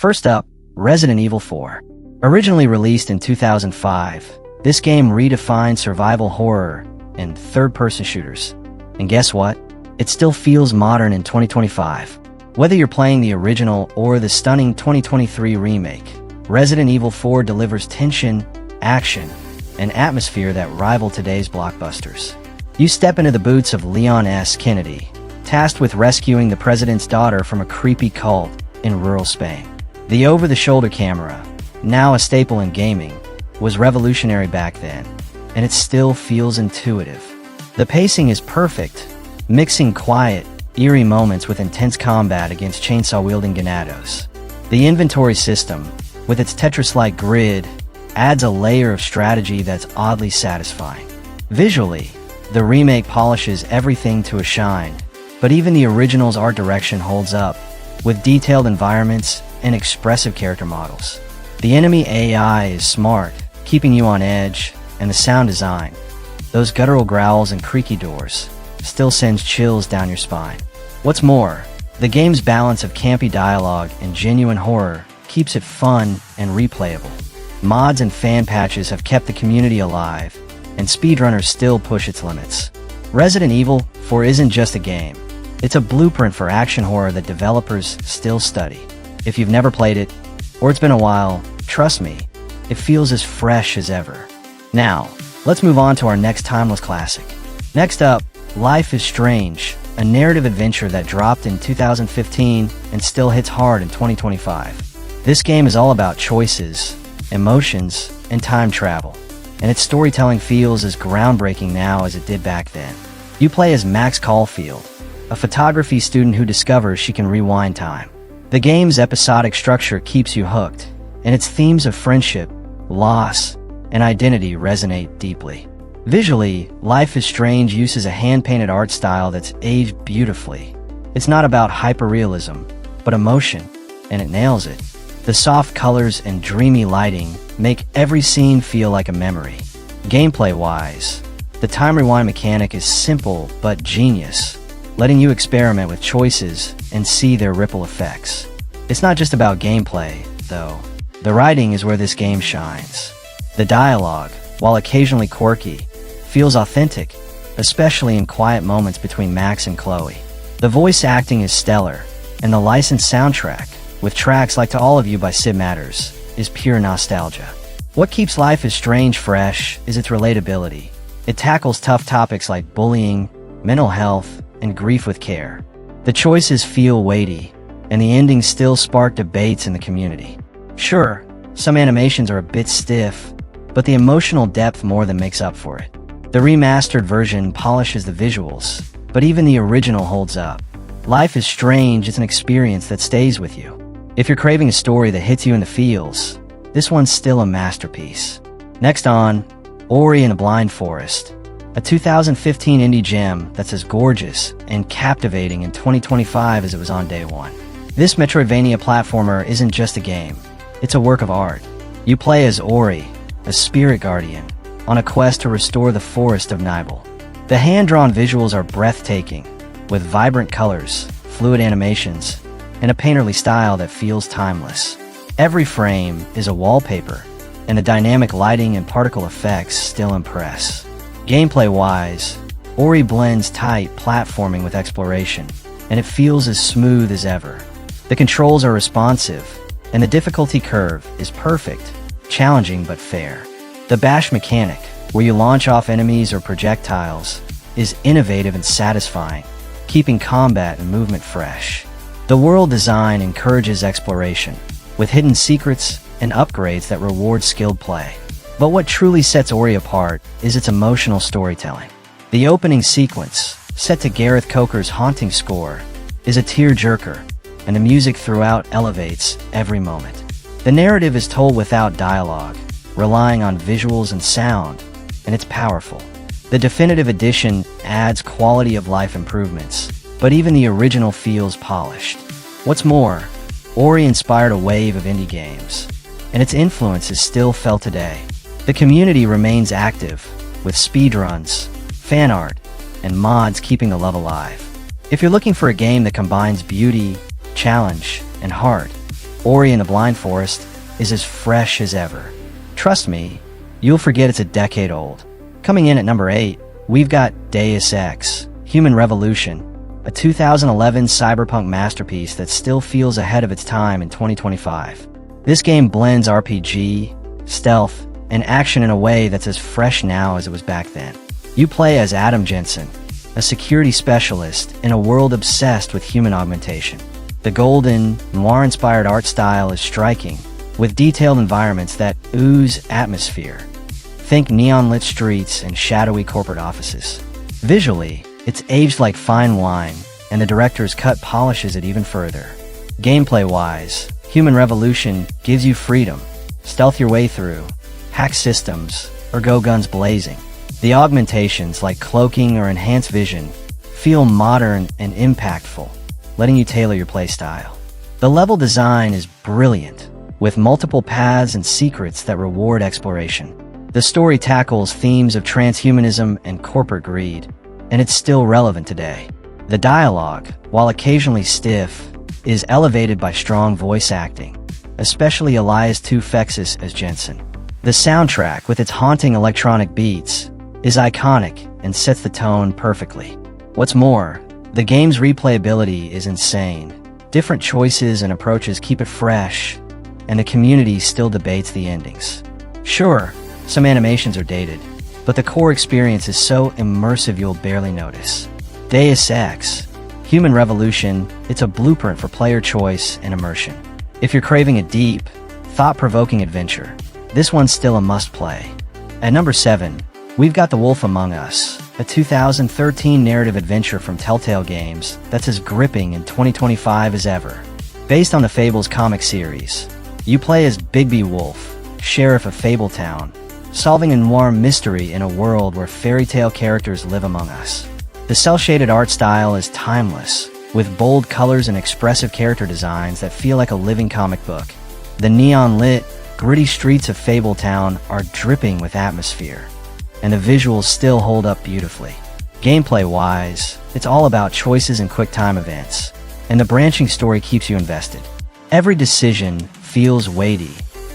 First up, Resident Evil 4. Originally released in 2005, this game redefined survival horror and third-person shooters. And guess what? It still feels modern in 2025. Whether you're playing the original or the stunning 2023 remake, Resident Evil 4 delivers tension, action, and atmosphere that rival today's blockbusters. You step into the boots of Leon S. Kennedy, tasked with rescuing the president's daughter from a creepy cult in rural Spain. The over-the-shoulder camera, now a staple in gaming, was revolutionary back then, and it still feels intuitive. The pacing is perfect, mixing quiet, eerie moments with intense combat against chainsaw-wielding ganados. The inventory system, with its Tetris-like grid, adds a layer of strategy that's oddly satisfying. Visually, the remake polishes everything to a shine, but even the original's art direction holds up, with detailed environments and expressive character models. The enemy AI is smart, keeping you on edge, and the sound design, those guttural growls and creaky doors, still sends chills down your spine. What's more, the game's balance of campy dialogue and genuine horror keeps it fun and replayable. Mods and fan patches have kept the community alive, and speedrunners still push its limits. Resident Evil 4 isn't just a game. It's a blueprint for action horror that developers still study. If you've never played it, or it's been a while, trust me, it feels as fresh as ever. Now, let's move on to our next timeless classic. Next up, Life is Strange, a narrative adventure that dropped in 2015 and still hits hard in 2025. This game is all about choices, emotions, and time travel, and its storytelling feels as groundbreaking now as it did back then. You play as Max Caulfield, a photography student who discovers she can rewind time. The game's episodic structure keeps you hooked, and its themes of friendship, loss, and identity resonate deeply. Visually, Life is Strange uses a hand-painted art style that's aged beautifully. It's not about hyperrealism, but emotion, and it nails it. The soft colors and dreamy lighting make every scene feel like a memory. Gameplay-wise, the time rewind mechanic is simple but genius, letting you experiment with choices and see their ripple effects. It's not just about gameplay, though. The writing is where this game shines. The dialogue, while occasionally quirky, feels authentic, especially in quiet moments between Max and Chloe. The voice acting is stellar, and the licensed soundtrack, with tracks like To All of You by Sid Matters, is pure nostalgia. What keeps Life is Strange fresh is its relatability. It tackles tough topics like bullying, mental health, and grief with care. The choices feel weighty, and the endings still spark debates in the community. Sure, some animations are a bit stiff, but the emotional depth more than makes up for it. The remastered version polishes the visuals, but even the original holds up. Life is Strange is an experience that stays with you. If you're craving a story that hits you in the feels, this one's still a masterpiece. Next on, Ori and the Blind Forest, a 2015 indie gem that's as gorgeous and captivating in 2025 as it was on day one. This Metroidvania platformer isn't just a game, it's a work of art. You play as Ori, a spirit guardian, on a quest to restore the forest of Nibel. The hand-drawn visuals are breathtaking, with vibrant colors, fluid animations, and a painterly style that feels timeless. Every frame is a wallpaper, and the dynamic lighting and particle effects still impress. Gameplay-wise, Ori blends tight platforming with exploration, and it feels as smooth as ever. The controls are responsive, and the difficulty curve is perfect, challenging but fair. The bash mechanic, where you launch off enemies or projectiles, is innovative and satisfying, keeping combat and movement fresh. The world design encourages exploration, with hidden secrets and upgrades that reward skilled play. But what truly sets Ori apart is its emotional storytelling. The opening sequence, set to Gareth Coker's haunting score, is a tear-jerker, and the music throughout elevates every moment. The narrative is told without dialogue, relying on visuals and sound, and it's powerful. The definitive edition adds quality of life improvements, but even the original feels polished. What's more, Ori inspired a wave of indie games, and its influence is still felt today. The community remains active, with speedruns, fan art, and mods keeping the love alive. If you're looking for a game that combines beauty, challenge, and heart, Ori and the Blind Forest is as fresh as ever. Trust me, you'll forget it's a decade old. Coming in at number 8, we've got Deus Ex: Human Revolution, a 2011 cyberpunk masterpiece that still feels ahead of its time in 2025. This game blends RPG, stealth, and action in a way that's as fresh now as it was back then. You play as Adam Jensen, a security specialist in a world obsessed with human augmentation. The golden, noir-inspired art style is striking, with detailed environments that ooze atmosphere. Think neon-lit streets and shadowy corporate offices. Visually, it's aged like fine wine, and the director's cut polishes it even further. Gameplay-wise, Human Revolution gives you freedom. Stealth your way through, hack systems, or go guns blazing. The augmentations like cloaking or enhanced vision feel modern and impactful, letting you tailor your playstyle. The level design is brilliant, with multiple paths and secrets that reward exploration. The story tackles themes of transhumanism and corporate greed, and it's still relevant today. The dialogue, while occasionally stiff, is elevated by strong voice acting, especially Elias Toufexis as Jensen. The soundtrack, with its haunting electronic beats, is iconic and sets the tone perfectly. What's more, the game's replayability is insane. Different choices and approaches keep it fresh, and the community still debates the endings. Sure, some animations are dated, but the core experience is so immersive you'll barely notice. Deus Ex: Human Revolution, it's a blueprint for player choice and immersion. If you're craving a deep, thought-provoking adventure, this one's still a must-play. At number 7, we've got The Wolf Among Us, a 2013 narrative adventure from Telltale Games that's as gripping in 2025 as ever. Based on the Fables comic series, you play as Bigby Wolf, sheriff of Fabletown, solving a noir mystery in a world where fairy tale characters live among us. The cel-shaded art style is timeless, with bold colors and expressive character designs that feel like a living comic book. The neon-lit, gritty streets of Fabletown are dripping with atmosphere, and the visuals still hold up beautifully. Gameplay-wise, it's all about choices and quick-time events, and the branching story keeps you invested. Every decision feels weighty,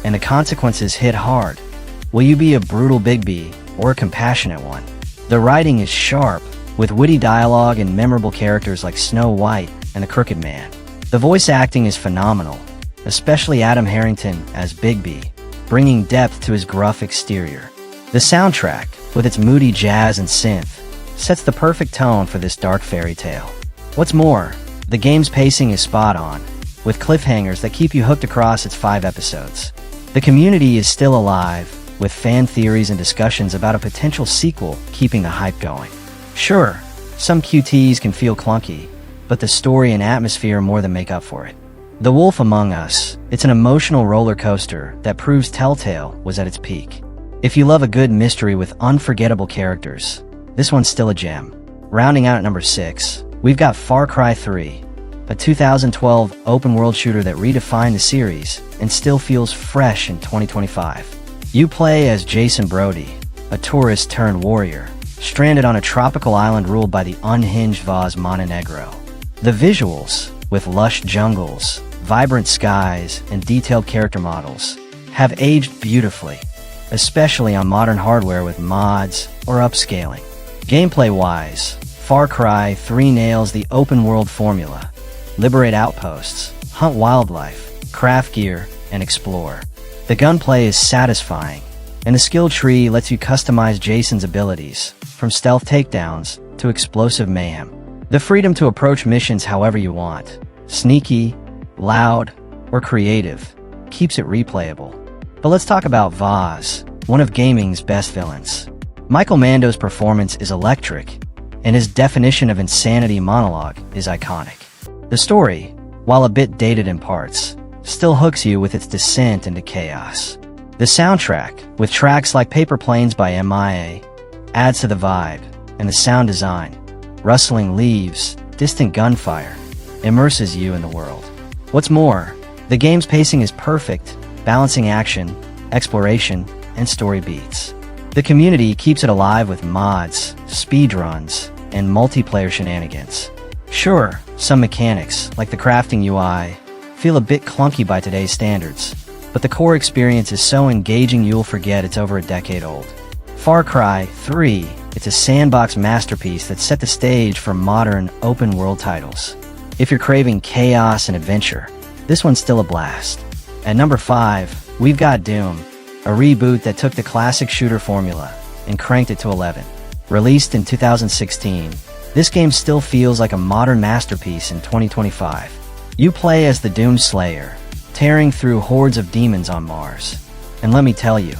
and the consequences hit hard. Will you be a brutal Bigby or a compassionate one? The writing is sharp, with witty dialogue and memorable characters like Snow White and the Crooked Man. The voice acting is phenomenal, especially Adam Harrington as Bigby, bringing depth to his gruff exterior. The soundtrack, with its moody jazz and synth, sets the perfect tone for this dark fairy tale. What's more, the game's pacing is spot on, with cliffhangers that keep you hooked across its 5 episodes. The community is still alive, with fan theories and discussions about a potential sequel keeping the hype going. Sure, some QTs can feel clunky, but the story and atmosphere more than make up for it. The Wolf Among Us, it's an emotional roller coaster that proves Telltale was at its peak. If you love a good mystery with unforgettable characters, this one's still a gem. Rounding out at number 6, we've got Far Cry 3, a 2012 open-world shooter that redefined the series and still feels fresh in 2025. You play as Jason Brody, a tourist-turned-warrior, stranded on a tropical island ruled by the unhinged Vaz Montenegro. The visuals, with lush jungles, vibrant skies, and detailed character models, have aged beautifully, especially on modern hardware with mods or upscaling. Gameplay-wise, Far Cry 3 nails the open-world formula. Liberate outposts, hunt wildlife, craft gear, and explore. The gunplay is satisfying, and the skill tree lets you customize Jason's abilities, from stealth takedowns to explosive mayhem. The freedom to approach missions however you want, sneaky, loud, or creative, keeps it replayable. But let's talk about Vaz, one of gaming's best villains. Michael Mando's performance is electric, and his definition of insanity monologue is iconic. The story, while a bit dated in parts, still hooks you with its descent into chaos. The soundtrack, with tracks like Paper Planes by MIA, adds to the vibe, and the sound design, rustling leaves, distant gunfire, immerses you in the world. What's more, the game's pacing is perfect, balancing action, exploration, and story beats. The community keeps it alive with mods, speedruns, and multiplayer shenanigans. Sure, some mechanics, like the crafting UI, feel a bit clunky by today's standards, but the core experience is so engaging you'll forget it's over a decade old. Far Cry 3, it's a sandbox masterpiece that set the stage for modern, open-world titles. If you're craving chaos and adventure, this one's still a blast. At number 5, we've got Doom, a reboot that took the classic shooter formula and cranked it to 11. Released in 2016, this game still feels like a modern masterpiece in 2025. You play as the Doom Slayer, tearing through hordes of demons on Mars. And let me tell you,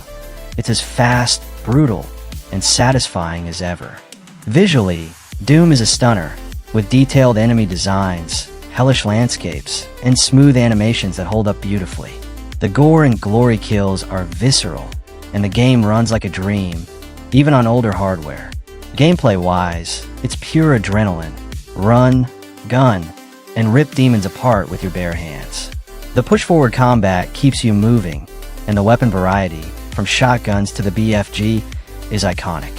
it's as fast, brutal, and satisfying as ever. Visually, Doom is a stunner, with detailed enemy designs, hellish landscapes, and smooth animations that hold up beautifully. The gore and glory kills are visceral, and the game runs like a dream, even on older hardware. Gameplay-wise, it's pure adrenaline. Run, gun, and rip demons apart with your bare hands. The push-forward combat keeps you moving, and the weapon variety, from shotguns to the BFG, is iconic.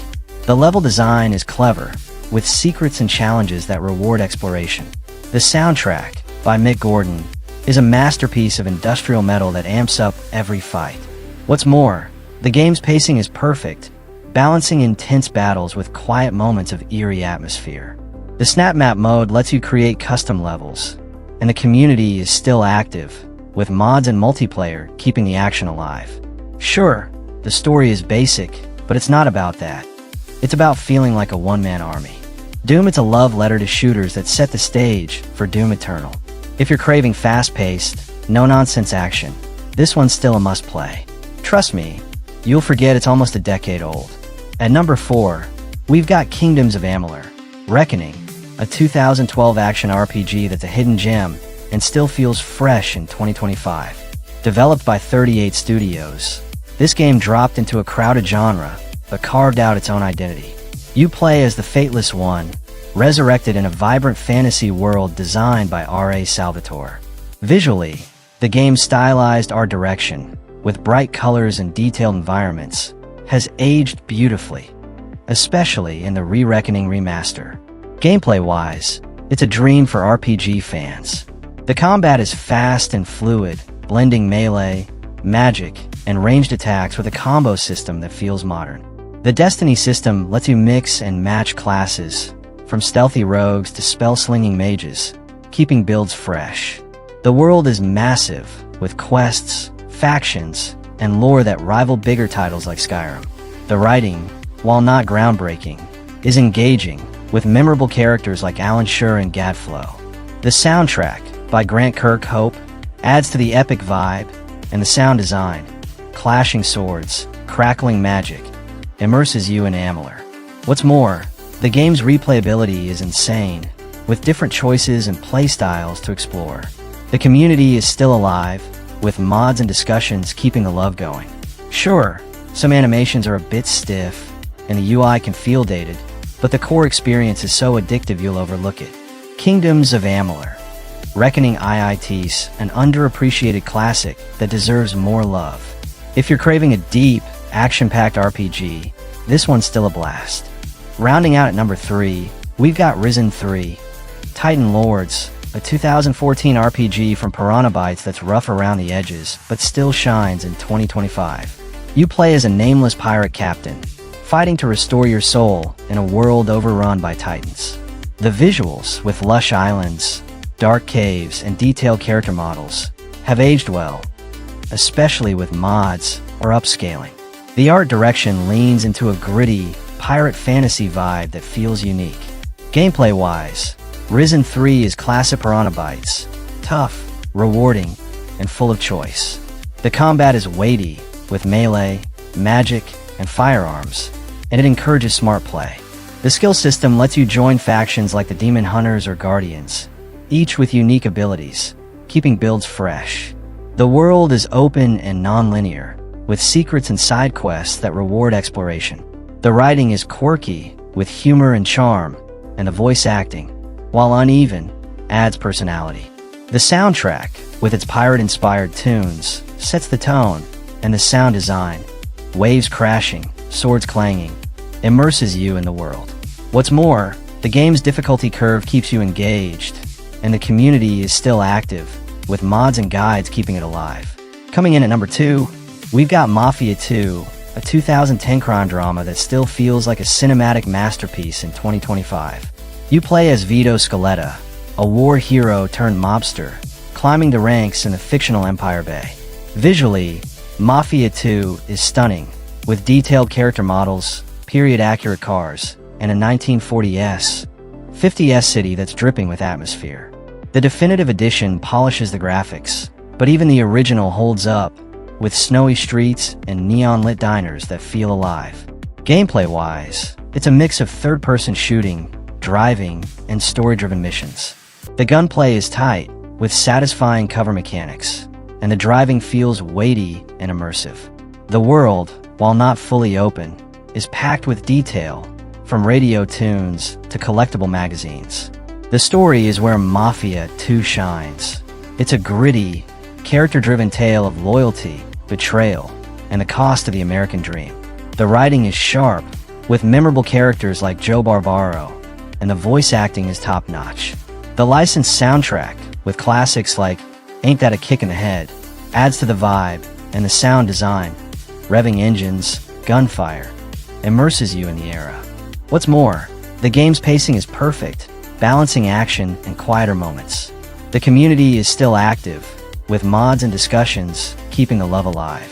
The level design is clever, with secrets and challenges that reward exploration. The soundtrack, by Mick Gordon, is a masterpiece of industrial metal that amps up every fight. What's more, the game's pacing is perfect, balancing intense battles with quiet moments of eerie atmosphere. The Snap Map mode lets you create custom levels, and the community is still active, with mods and multiplayer keeping the action alive. Sure, the story is basic, but it's not about that. It's about feeling like a one-man army. Doom, it's a love letter to shooters that set the stage for Doom Eternal. If you're craving fast-paced, no-nonsense action, this one's still a must-play. Trust me, you'll forget it's almost a decade old. At number 4, we've got Kingdoms of Amalur: Reckoning, a 2012 action RPG that's a hidden gem and still feels fresh in 2025. Developed by 38 Studios, this game dropped into a crowded genre, but carved out its own identity. You play as the Fateless One, resurrected in a vibrant fantasy world designed by R.A. Salvatore. Visually, the game's stylized art direction, with bright colors and detailed environments, has aged beautifully, especially in the Re-Reckoning remaster. Gameplay-wise, it's a dream for RPG fans. The combat is fast and fluid, blending melee, magic, and ranged attacks with a combo system that feels modern. The Destiny system lets you mix and match classes, from stealthy rogues to spell-slinging mages, keeping builds fresh. The world is massive, with quests, factions, and lore that rival bigger titles like Skyrim. The writing, while not groundbreaking, is engaging, with memorable characters like Alan Schur and Gadflow. The soundtrack, by Grant Kirkhope, adds to the epic vibe, and the sound design, clashing swords, crackling magic, immerses you in Amalur. What's more, the game's replayability is insane, with different choices and playstyles to explore. The community is still alive, with mods and discussions keeping the love going. Sure, some animations are a bit stiff, and the UI can feel dated, but the core experience is so addictive you'll overlook it. Kingdoms of Amalur: Reckoning IIT's an underappreciated classic that deserves more love. If you're craving a deep, action-packed RPG, this one's still a blast. Rounding out at number 3, we've got Risen 3: Titan Lords, a 2014 RPG from Piranha Bytes that's rough around the edges, but still shines in 2025. You play as a nameless pirate captain, fighting to restore your soul in a world overrun by titans. The visuals, with lush islands, dark caves, and detailed character models, have aged well, especially with mods or upscaling. The art direction leans into a gritty, pirate fantasy vibe that feels unique. Gameplay-wise, Risen 3 is classic Piranha Bytes, tough, rewarding, and full of choice. The combat is weighty, with melee, magic, and firearms, and it encourages smart play. The skill system lets you join factions like the Demon Hunters or Guardians, each with unique abilities, keeping builds fresh. The world is open and non-linear, with secrets and side quests that reward exploration. The writing is quirky, with humor and charm, and the voice acting, while uneven, adds personality. The soundtrack, with its pirate-inspired tunes, sets the tone, and the sound design, waves crashing, swords clanging, immerses you in the world. What's more, the game's difficulty curve keeps you engaged, and the community is still active, with mods and guides keeping it alive. Coming in at number 2, we've got Mafia 2, a 2010 crime drama that still feels like a cinematic masterpiece in 2025. You play as Vito Scaletta, a war hero turned mobster, climbing the ranks in the fictional Empire Bay. Visually, Mafia 2 is stunning, with detailed character models, period-accurate cars, and a 1940s, 50s city that's dripping with atmosphere. The definitive edition polishes the graphics, but even the original holds up, with snowy streets and neon-lit diners that feel alive. Gameplay-wise, it's a mix of third-person shooting, driving, and story-driven missions. The gunplay is tight, with satisfying cover mechanics, and the driving feels weighty and immersive. The world, while not fully open, is packed with detail, from radio tunes to collectible magazines. The story is where Mafia 2 shines. It's a gritty, character-driven tale of loyalty, betrayal, and the cost of the American dream. The writing is sharp, with memorable characters like Joe Barbaro, and the voice acting is top-notch. The licensed soundtrack, with classics like Ain't That a Kick in the Head, adds to the vibe, and the sound design, revving engines, gunfire, immerses you in the era. What's more, the game's pacing is perfect, balancing action and quieter moments. The community is still active, with mods and discussions keeping the love alive.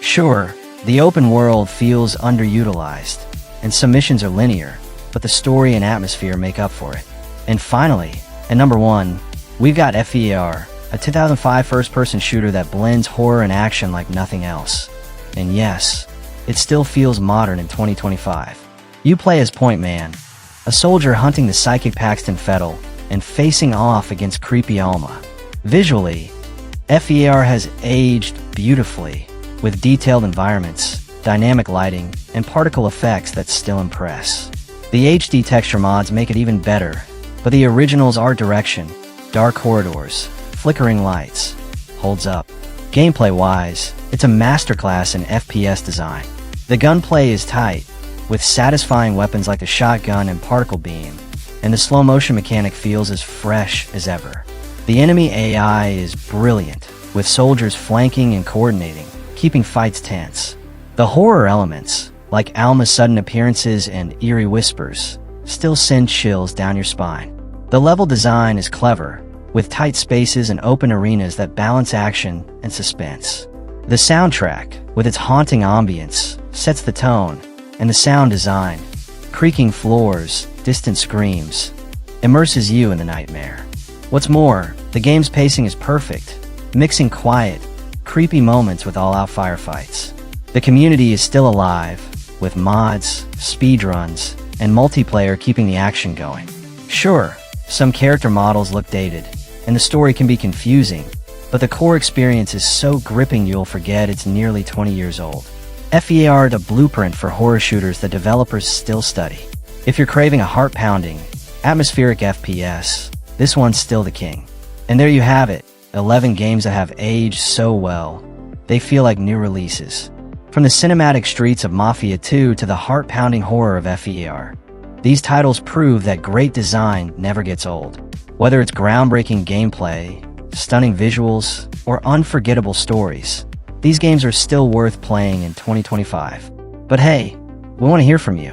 Sure, the open world feels underutilized, and some missions are linear, but the story and atmosphere make up for it. And finally, at number 1, we've got F.E.A.R, a 2005 first-person shooter that blends horror and action like nothing else. And yes, it still feels modern in 2025. You play as Point Man, a soldier hunting the psychic Paxton Fettel and facing off against creepy Alma. Visually, F.E.A.R has aged beautifully, with detailed environments, dynamic lighting, and particle effects that still impress. The HD texture mods make it even better, but the original's art direction, dark corridors, flickering lights, holds up. Gameplay-wise, it's a masterclass in FPS design. The gunplay is tight, with satisfying weapons like the shotgun and particle beam, and the slow-motion mechanic feels as fresh as ever. The enemy AI is brilliant, with soldiers flanking and coordinating, keeping fights tense. The horror elements, like Alma's sudden appearances and eerie whispers, still send chills down your spine. The level design is clever, with tight spaces and open arenas that balance action and suspense. The soundtrack, with its haunting ambience, sets the tone, and the sound design, creaking floors, distant screams, immerses you in the nightmare. What's more, the game's pacing is perfect, mixing quiet, creepy moments with all-out firefights. The community is still alive, with mods, speedruns, and multiplayer keeping the action going. Sure, some character models look dated, and the story can be confusing, but the core experience is so gripping you'll forget it's nearly 20 years old. F.E.A.R. is a blueprint for horror shooters that developers still study. If you're craving a heart-pounding, atmospheric FPS, this one's still the king. And there you have it, 11 games that have aged so well, they feel like new releases. From the cinematic streets of Mafia 2 to the heart-pounding horror of F.E.A.R., these titles prove that great design never gets old. Whether it's groundbreaking gameplay, stunning visuals, or unforgettable stories, these games are still worth playing in 2025. But hey, we want to hear from you.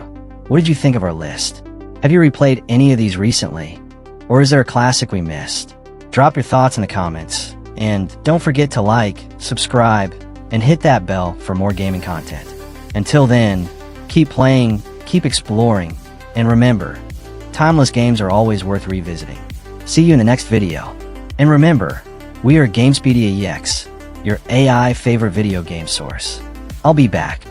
What did you think of our list? Have you replayed any of these recently? Or is there a classic we missed? Drop your thoughts in the comments, and don't forget to like, subscribe, and hit that bell for more gaming content. Until then, keep playing, keep exploring, and remember, timeless games are always worth revisiting. See you in the next video. And remember, we are GamesPedia EX, your AI favorite video game source. I'll be back.